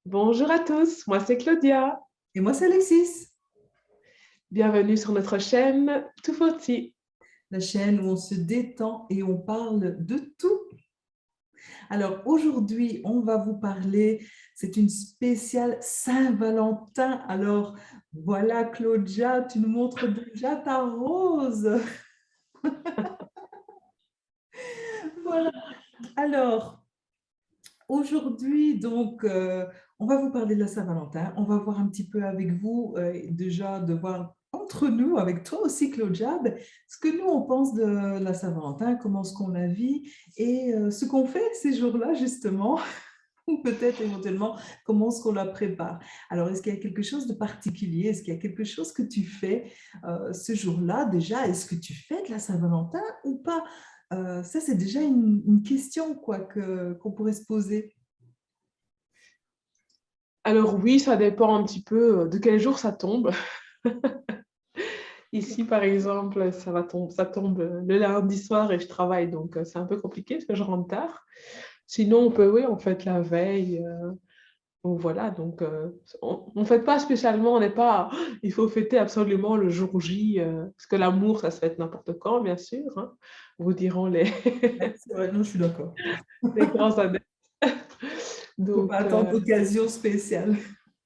Bonjour à tous, moi c'est Claudia. Et moi, c'est Alexis, Bienvenue sur notre chaîne Tuffoti. la chaîne où on se détend et on parle de tout. Alors aujourd'hui, on va vous parler, c'est une spéciale Saint-Valentin. Alors voilà, Claudia, tu nous montres déjà ta rose. Voilà. Alors aujourd'hui, on va vous parler de la Saint-Valentin. On va voir un petit peu avec vous, déjà de voir entre nous, avec toi aussi, Claudia, ce que nous, on pense de la Saint-Valentin, comment est-ce qu'on la vit et ce qu'on fait ces jours-là, justement, ou peut-être éventuellement comment est-ce qu'on la prépare. Alors, est-ce qu'il y a quelque chose de particulier? Est-ce qu'il y a quelque chose que tu fais ce jour-là déjà? Est-ce que tu fêtes la Saint-Valentin ou pas? Ça, c'est déjà une question quoi, qu'on pourrait se poser. Alors oui, ça dépend un petit peu de quel jour ça tombe. Ici, par exemple, ça tombe le lundi soir et je travaille, donc c'est un peu compliqué parce que je rentre tard. Sinon, on peut, oui, on fête la veille. Donc voilà, donc on ne fête pas spécialement, on n'est pas, il faut fêter absolument le jour J, parce que l'amour, ça se fête n'importe quand, bien sûr, hein, vous diront les, Ouais, c'est vrai, non, je suis d'accord. les grands adeptes. Il ne faut pas Donc attendre d'occasion spéciale.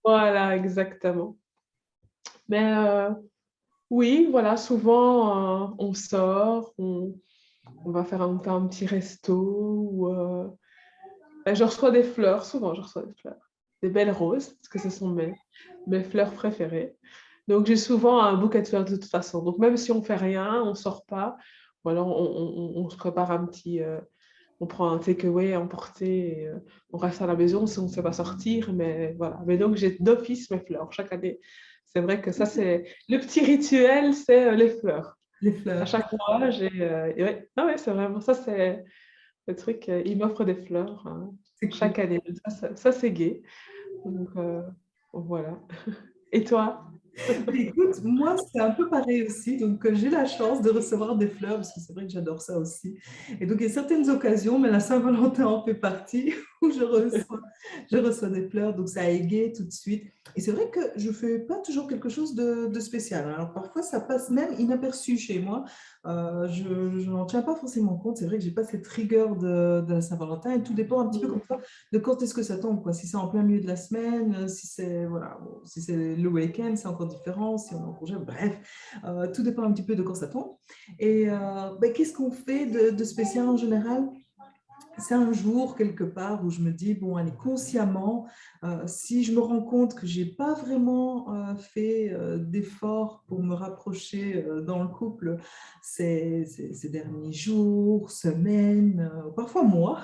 voilà, exactement. Mais oui, voilà, souvent on sort, on va faire un petit resto, ou ben, je reçois des fleurs, souvent je reçois des fleurs, des belles roses, parce que ce sont mes fleurs préférées. Donc j'ai souvent un bouquet de fleurs de toute façon. Donc même si on fait rien, on sort pas, ou alors on se prépare un petit, on prend un takeaway à emporter, et, on reste à la maison si on ne sait pas sortir, mais voilà. Mais donc j'ai d'office mes fleurs chaque année. C'est vrai que ça c'est le petit rituel, c'est les fleurs. Les À fleurs. chaque mois, j'ai, et ouais, ah ouais, c'est vraiment ça, c'est le truc. Il m'offre des fleurs C'est cool. chaque année. Ça, c'est gai. Donc voilà. Et toi? Écoute, moi, c'est un peu pareil aussi. Donc, j'ai la chance de recevoir des fleurs parce que c'est vrai que j'adore ça aussi. Et donc, il y a certaines occasions, mais la Saint-Valentin en fait partie, où je reçois des fleurs. Donc, ça égaye tout de suite. Et c'est vrai que je ne fais pas toujours quelque chose de spécial. Alors, parfois, ça passe même inaperçu chez moi. Je n'en tiens pas forcément compte. C'est vrai que je n'ai pas cette rigueur de la Saint-Valentin. Et tout dépend un petit peu comme ça de quand est-ce que ça tombe, quoi. Si c'est en plein milieu de la semaine, si c'est voilà, bon, si c'est le week-end, c'est encore différent, si on est en congé, bref, tout dépend un petit peu de quand ça tombe. Et qu'est-ce qu'on fait de spécial en général? C'est un jour quelque part où je me dis, bon, allez, consciemment, si je me rends compte que j'ai pas vraiment fait d'efforts pour me rapprocher dans le couple ces derniers jours, semaines, parfois mois,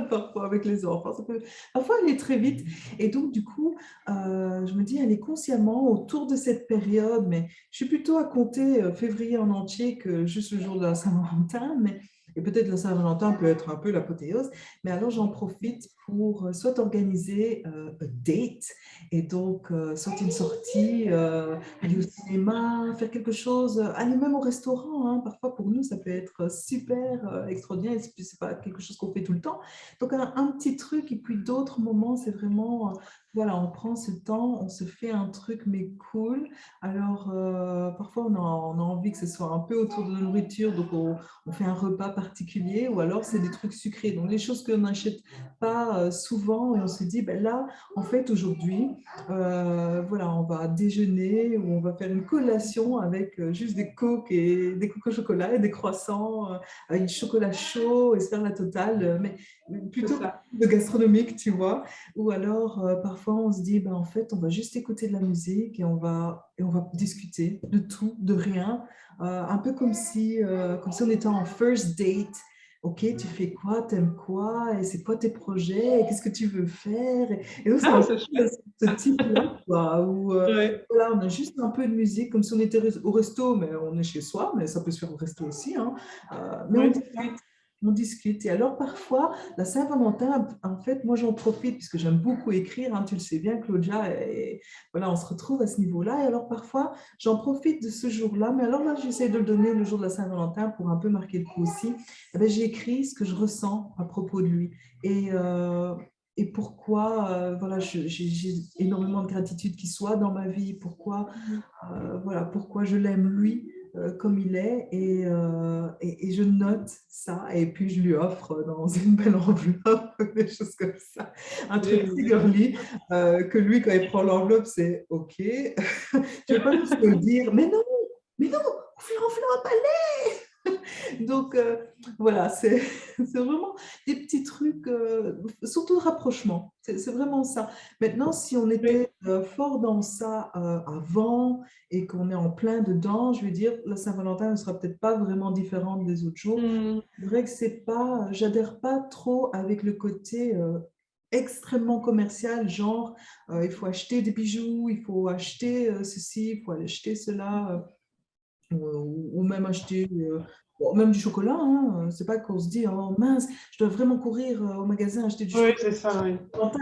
parfois avec les enfants, ça peut parfois aller très vite. Et donc, du coup, je me dis, allez, consciemment, autour de cette période, mais je suis plutôt à compter février en entier que juste le jour de la Saint-Valentin, mais et peut-être la Saint-Valentin peut être un peu l'apothéose, mais alors j'en profite pour soit organiser un date, et donc soit une sortie, aller au cinéma, faire quelque chose, aller même au restaurant, hein. Parfois pour nous ça peut être super extraordinaire, et c'est pas quelque chose qu'on fait tout le temps. Donc un petit truc, et puis d'autres moments, c'est vraiment, voilà, on prend ce temps, on se fait un truc mais cool. Alors parfois on a envie que ce soit un peu autour de la nourriture, donc on fait un repas particulier, ou alors c'est des trucs sucrés. Donc les choses qu'on n'achète pas souvent, et on se dit, ben là, en fait, aujourd'hui, voilà, on va déjeuner ou on va faire une collation avec juste des coques et des coques au chocolat et des croissants, avec du chocolat chaud et se faire la totale, mais C'est plutôt ça. de gastronomique, tu vois. Ou alors, parfois, on se dit, ben, en fait, on va juste écouter de la musique et on va discuter de tout, de rien, un peu comme si on était en first date. Ok, tu fais quoi, t'aimes quoi, et c'est quoi tes projets, et qu'est-ce que tu veux faire, et donc c'est Ah, un c'est peu chouette. ce type-là, quoi, où Ouais. voilà, on a juste un peu de musique, comme si on était au resto, mais on est chez soi, mais ça peut se faire au resto aussi, hein. Mais Oui, c'est ça. on discute. Et alors parfois, la Saint-Valentin, en fait, moi j'en profite puisque j'aime beaucoup écrire, hein, tu le sais bien, Claudia, et voilà, on se retrouve à ce niveau-là. Et alors parfois, j'en profite de ce jour-là, mais alors là, j'essaie de le donner le jour de la Saint-Valentin pour un peu marquer le coup aussi. Eh ben, j'écris ce que je ressens à propos de lui. Et et pourquoi voilà, j'ai énormément de gratitude qu'il soit dans ma vie, pourquoi, voilà, pourquoi je l'aime lui comme il est, et je note ça, et puis je lui offre dans une belle enveloppe, des choses comme ça, un truc très girly, que lui, quand il prend l'enveloppe, c'est OK. Je ne vais pas juste me dire, mais non, enveloppe, donc, voilà, c'est vraiment des petits trucs, surtout de rapprochement. C'est vraiment ça. Maintenant, si on Oui. était fort dans ça avant et qu'on est en plein dedans, je veux dire, la Saint-Valentin ne sera peut-être pas vraiment différente des autres jours. Mm. C'est vrai que c'est pas, j'adhère pas trop avec le côté extrêmement commercial, genre il faut acheter des bijoux, il faut acheter ceci, il faut aller acheter cela. Ou même acheter bon, même du chocolat, hein. C'est pas qu'on se dit oh mince, je dois vraiment courir au magasin acheter du Oui, chocolat. c'est ça, oui.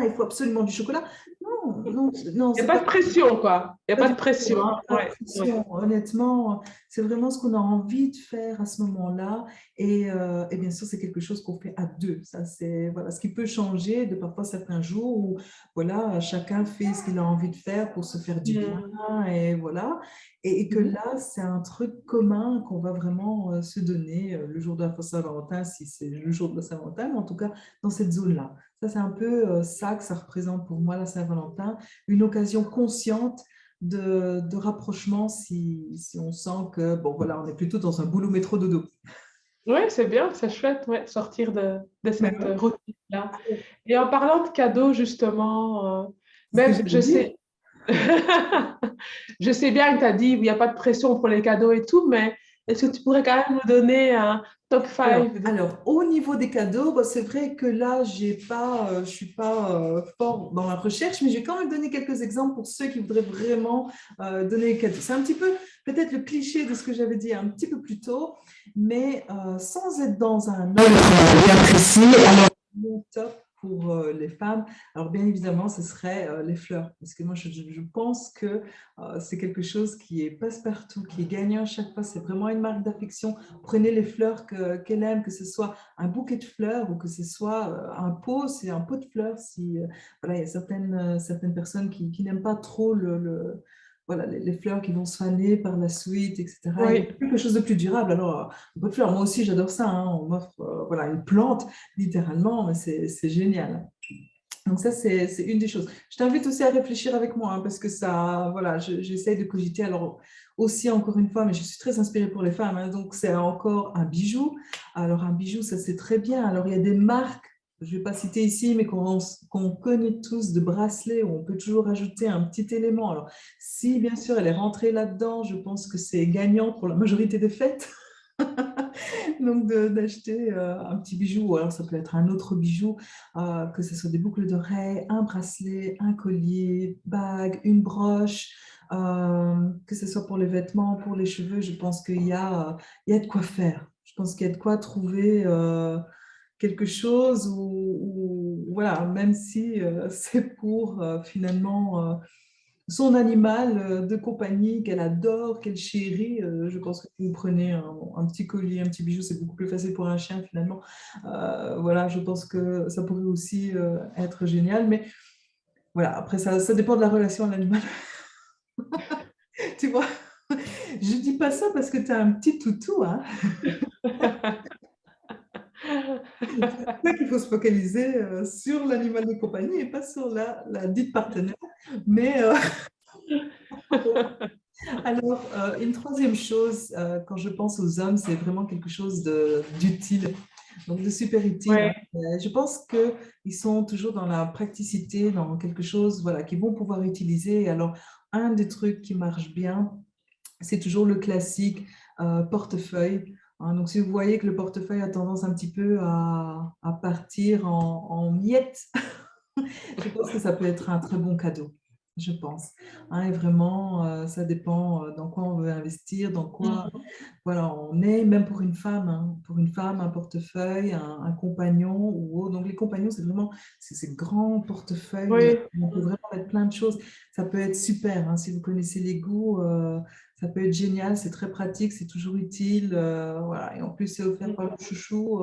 Il faut absolument du chocolat. Non, non, non, Il n'y c'est a pas pas de pression, quoi. Il n'y a pas pas du de tout, pression. hein, pas de Ouais, ouais. pression. Honnêtement, c'est vraiment ce qu'on a envie de faire à ce moment-là. Et bien sûr, c'est quelque chose qu'on fait à deux. Ça, c'est voilà, ce qui peut changer de parfois certains jours où voilà, chacun fait ce qu'il a envie de faire pour se faire du bien. Mm. Et voilà. Et que Mhm. là, c'est un truc commun qu'on va vraiment se donner le jour de la Saint-Valentin, si c'est le jour de la Saint-Valentin, mais en tout cas dans cette zone-là. Ça, c'est un peu ça que ça représente pour moi, la Saint-Valentin, une occasion consciente de rapprochement si on sent que, bon, voilà, on est plutôt dans un boulot métro dodo. Ouais, c'est bien, c'est chouette, ouais, sortir de Mais cette ouais, routine-là. Et en parlant de cadeaux, justement, c'est ce que même, j'allais je dire. sais, je sais bien que tu as dit il n'y a pas de pression pour les cadeaux et tout, mais est-ce que tu pourrais quand même nous donner un top Alors, 5 de... alors, au niveau des cadeaux, bah, c'est vrai que là, je suis pas fort dans la recherche, mais je vais quand même donner quelques exemples pour ceux qui voudraient vraiment donner des cadeaux. C'est un petit peu peut-être le cliché de ce que j'avais dit un petit peu plus tôt, mais sans être dans un ordre bien précis. Alors, mon top pour les femmes, alors bien évidemment, ce serait les fleurs, parce que moi, je pense que c'est quelque chose qui est passe-partout, qui est gagnant à chaque fois. C'est vraiment une marque d'affection. Prenez les fleurs qu'elle aime, que ce soit un bouquet de fleurs ou que ce soit un pot, c'est un pot de fleurs. Si, voilà, il y a certaines personnes qui n'aiment pas trop voilà, les fleurs qui vont se faner par la suite, etc. Il y a Oui. quelque chose de plus durable. Alors, un pot de fleurs, moi aussi, j'adore ça, hein. On m'offre voilà, une plante, littéralement, mais c'est génial. Donc ça, c'est une des choses. Je t'invite aussi à réfléchir avec moi, hein, parce que ça, voilà, j'essaye de cogiter. Alors aussi, encore une fois, mais je suis très inspirée pour les femmes, hein, donc c'est encore un bijou. Alors un bijou, ça c'est très bien. Alors il y a des marques, je ne vais pas citer ici, mais qu'on connaît tous, de bracelets, où on peut toujours ajouter un petit élément. Alors si, bien sûr, elle est rentrée là-dedans, je pense que c'est gagnant pour la majorité des fêtes. Donc, d'acheter un petit bijou, ou alors ça peut être un autre bijou, que ce soit des boucles d'oreilles, un bracelet, un collier, bague, une broche, que ce soit pour les vêtements, pour les cheveux, je pense il y a de quoi faire. Je pense qu'il y a de quoi trouver quelque chose voilà, même si c'est pour finalement son animal de compagnie qu'elle adore, qu'elle chérit. Je pense que si vous prenez un petit collier, un petit bijou, c'est beaucoup plus facile pour un chien finalement. Voilà, je pense que ça pourrait aussi être génial. Mais voilà, après, ça dépend de la relation à l'animal. Tu vois, je dis pas ça parce que tu as un petit toutou, hein. C'est ça qu'il faut se focaliser sur l'animal de compagnie et pas sur la dite partenaire. Mais alors, une troisième chose, quand je pense aux hommes, c'est vraiment quelque chose d'utile, donc de super utile, hein. Ouais. Je pense qu'ils sont toujours dans la praticité, dans quelque chose voilà, qu'ils vont pouvoir utiliser. Alors, un des trucs qui marche bien, c'est toujours le classique portefeuille, hein. Donc, si vous voyez que le portefeuille a tendance un petit peu à partir en miettes, je pense que ça peut être un très bon cadeau, je pense, hein. Et vraiment, ça dépend dans quoi on veut investir, dans quoi Mhm. voilà, on est, même pour une femme, hein. Pour une femme, un portefeuille, un compagnon ou autre. Donc les compagnons, c'est vraiment ces grands portefeuilles Oui. où on peut vraiment mettre plein de choses. Ça peut être super, hein. Si vous connaissez les goûts, ça peut être génial, c'est très pratique, c'est toujours utile. Voilà. Et en plus, c'est offert par le chouchou.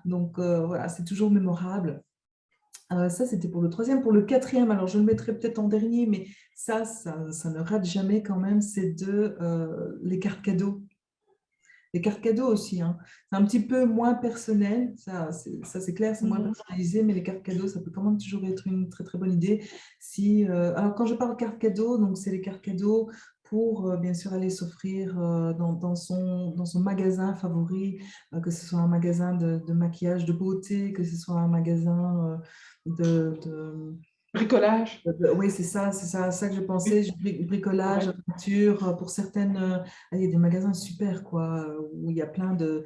Donc voilà, c'est toujours mémorable. Ça, c'était pour le troisième. Pour le quatrième, alors je le mettrai peut-être en dernier, mais ça ne rate jamais quand même, c'est les cartes cadeaux. Les cartes cadeaux aussi, hein. C'est un petit peu moins personnel, ça c'est clair, c'est moins Mhm. personnalisé, mais les cartes cadeaux, ça peut quand même toujours être une très très bonne idée. Alors quand je parle cartes cadeaux, donc c'est les cartes cadeaux pour bien sûr aller s'offrir dans son magasin favori, que ce soit un magasin de maquillage, de beauté, que ce soit un magasin de Bricolage. oui, c'est à ça que je pensais. Oui, Bricolage, ouais. peinture, pour certaines, il y a des magasins super, quoi, où il y a plein de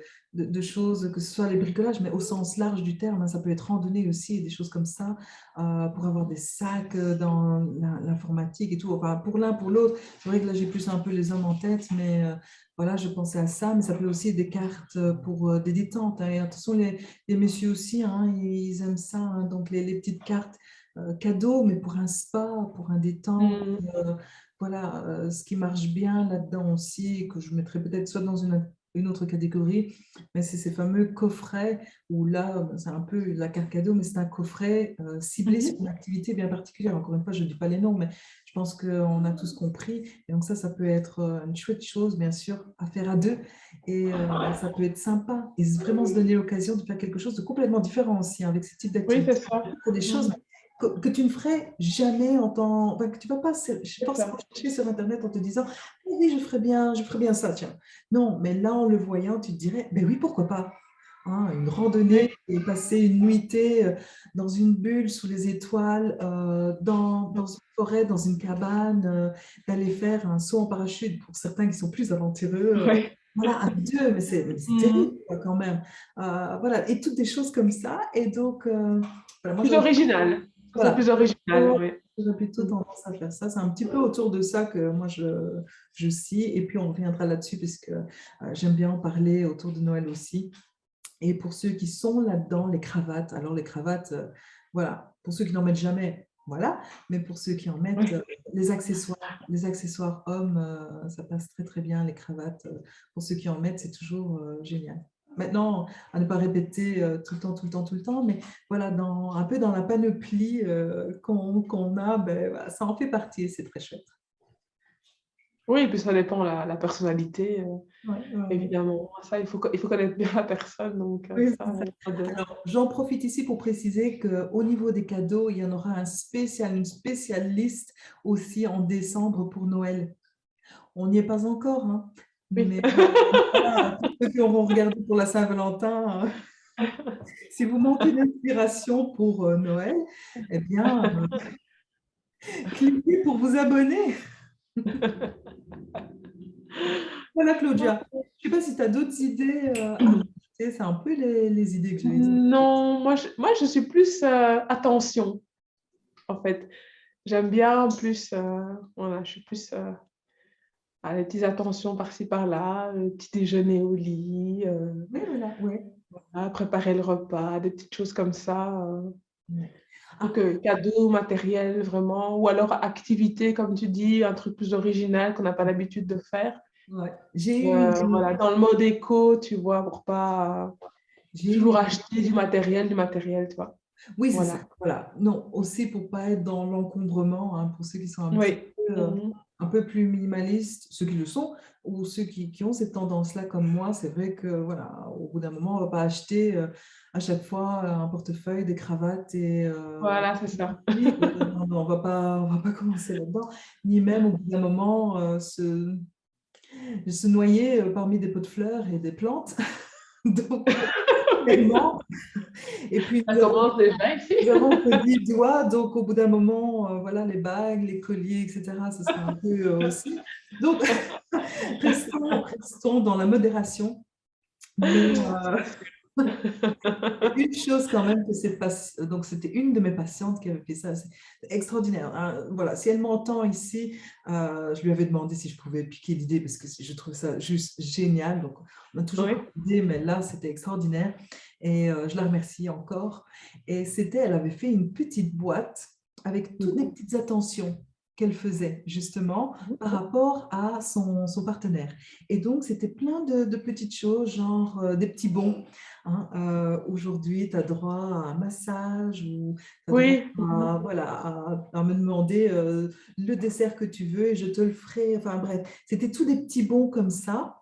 choses, que ce soit les bricolages, mais au sens large du terme, hein, ça peut être randonnée aussi, des choses comme ça, pour avoir des sacs dans l'informatique et tout. Enfin, pour l'un, pour l'autre, c'est vrai que là, j'ai plus un peu les hommes en tête, mais voilà, je pensais à ça, mais ça peut aussi être des cartes pour des détentes, hein. Et attention, les messieurs aussi, hein, ils aiment ça, hein, donc les petites cartes cadeau, mais pour un spa, pour un détente. Mhm. Voilà, ce qui marche bien là-dedans aussi, que je mettrais peut-être soit dans une autre catégorie, mais c'est ces fameux coffrets où là, c'est un peu la carte cadeau, mais c'est un coffret ciblé sur une Mhm. activité bien particulière. Encore une fois, je ne dis pas les noms, mais je pense qu'on a tous compris. Et donc ça peut être une chouette chose, bien sûr, à faire à deux. Et ça peut être sympa. Et vraiment se donner l'occasion de faire quelque chose de complètement différent aussi, hein, avec ce type Oui, c'est d'activité. ça. Pour des choses Mhm. que tu ne ferais jamais en temps, enfin, que tu vas pas C'est forcément ça. chercher sur Internet en te disant oui, oui, je ferais bien ça, tiens. Non, mais là, en le voyant, tu te dirais, ben oui, pourquoi pas. Hein, une randonnée Oui. et passer une nuitée dans une bulle sous les étoiles, dans une forêt, dans une cabane, d'aller faire un saut en parachute pour certains qui sont plus aventureux. Ouais. Voilà, à deux, mais c'est terrible Mhm. quoi, quand même. Voilà, et toutes des choses comme ça. Et donc, voilà, moi, Plus original. Ça, c'est voilà, plus original, oui. j'aurais plutôt Mhm. tendance à faire ça. C'est un petit peu autour de ça que moi, je scie. Et puis, on reviendra là-dessus, puisque j'aime bien en parler autour de Noël aussi. Et pour ceux qui sont là-dedans, les cravates. Alors, les cravates, voilà, pour ceux qui n'en mettent jamais, voilà. Mais pour ceux qui en mettent, Ouais. les accessoires hommes, ça passe très, très bien. Les cravates, pour ceux qui en mettent, c'est toujours génial. Maintenant, à ne pas répéter tout le temps, tout le temps, tout le temps, mais voilà, un peu dans la panoplie qu'on a, ben, voilà, ça en fait partie et c'est très chouette. Oui, et puis ça dépend la personnalité, Ouais, ouais, ouais. évidemment. Ça, il faut connaître bien la personne, donc Oui, ça, c'est ça. y a pas de... Alors, j'en profite ici pour préciser qu'au niveau des cadeaux, il y en aura une spéciale liste aussi en décembre pour Noël. On n'y est pas encore, hein, Oui. mais voilà, tous ceux qui auront regardé pour la Saint-Valentin, si vous manquez d'inspiration pour Noël, eh bien, cliquez pour vous abonner. Voilà, Claudia. Je ne sais pas si tu as d'autres idées à rajouter. C'est un peu les idées que j'ai. Non, moi, je suis plus attention, en fait. J'aime bien plus, voilà, je suis plus à des petites attentions par-ci, par-là, petit déjeuner au lit, Oui, voilà, oui. voilà, préparer le repas, des petites choses comme ça. Ouais. Donc, Ah, cadeaux, matériel, vraiment, ou alors activité, comme tu dis, un truc plus original qu'on n'a pas l'habitude de faire. ouais. J'ai eu une idée. Voilà, dans le mode éco, tu vois, pour pas J'ai une toujours idée. acheter du matériel, tu vois. Oui, c'est ça. Voilà. Voilà. Non, aussi pour pas être dans l'encombrement, hein, pour ceux qui sont Oui. Mhm. un peu plus minimalistes, ceux qui le sont, ou ceux qui ont cette tendance-là comme moi, c'est vrai que voilà, au bout d'un moment, on va pas acheter à chaque fois un portefeuille, des cravates et Voilà, c'est ça. oui, non, non, on va pas commencer là-dedans, ni même au bout d'un moment se noyer parmi des pots de fleurs et des plantes. Donc, tellement. Et puis, Ça commence déjà ici. nous avons que 10 doigts, donc au bout d'un moment, voilà, les bagues, les colliers, etc., ce sera un peu aussi. Donc, restons dans la modération. Mais une chose quand même, donc c'était une de mes patientes qui avait fait ça, c'est extraordinaire, hein. Voilà, si elle m'entend ici, je lui avais demandé si je pouvais piquer l'idée parce que je trouve ça juste génial. Donc, on a toujours Oui. pas d'idée, mais là, c'était extraordinaire. Et je la remercie encore. Et elle avait fait une petite boîte avec toutes les Mhm. petites attentions qu'elle faisait justement Mhm. par rapport à son partenaire. Et donc, c'était plein de petites choses, genre des petits bons hein. Aujourd'hui, tu as droit à un massage ou tu as droit Oui. à, voilà, à me demander le dessert que tu veux et je te le ferai. Enfin bref, c'était tous des petits bons comme ça,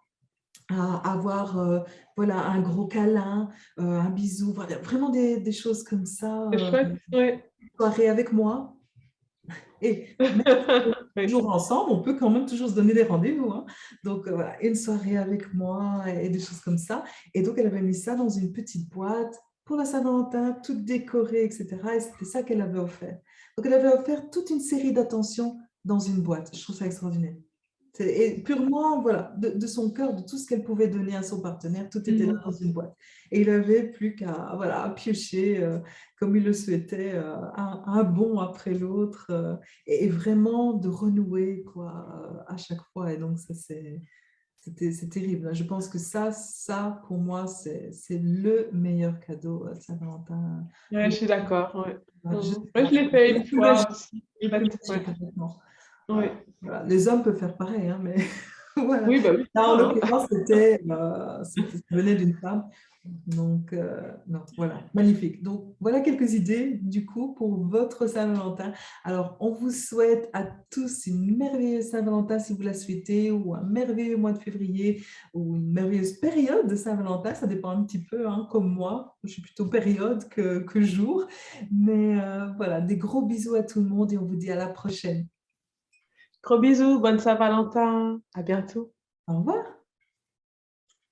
à avoir voilà, un gros câlin, un bisou, voilà, vraiment des choses comme ça. C'est chouette, oui. Soirée avec moi. Et même si on est Oui. toujours ensemble, on peut quand même toujours se donner des rendez-vous, hein. Donc voilà, une soirée avec moi et des choses comme ça. Et donc elle avait mis ça dans une petite boîte pour la Saint-Valentin, toute décorée, etc. Et c'était ça qu'elle avait offert. Donc elle avait offert toute une série d'attentions dans une boîte. Je trouve ça extraordinaire. Et purement, voilà, de son cœur, de tout ce qu'elle pouvait donner à son partenaire, tout était là Mhm. dans une boîte. Et il n'avait plus qu'à, voilà, à piocher comme il le souhaitait, un bon après l'autre, et vraiment de renouer quoi, à chaque fois. Et donc, ça, c'est terrible, hein. Je pense que ça pour moi, c'est le meilleur cadeau à Saint-Valentin. Ouais, je suis d'accord. Ouais. Je Mhm. sais Ouais, pas, je l'ai fait une je peux lâcher, fois aussi. je peux Chouette, lâcher ouais. complètement. Oui. Voilà. Les hommes peuvent faire pareil, hein, mais voilà. Oui, bah oui, c'est Là, ça, en hein. l'occurrence, ça venait d'une femme. Donc, non, voilà, magnifique. Donc, voilà quelques idées, du coup, pour votre Saint-Valentin. Alors, on vous souhaite à tous une merveilleuse Saint-Valentin si vous la souhaitez, ou un merveilleux mois de février, ou une merveilleuse période de Saint-Valentin. Ça dépend un petit peu, hein, comme moi. Je suis plutôt période que jour. Mais voilà, des gros bisous à tout le monde et on vous dit à la prochaine. Gros bisous, bonne Saint-Valentin. À bientôt. Au revoir.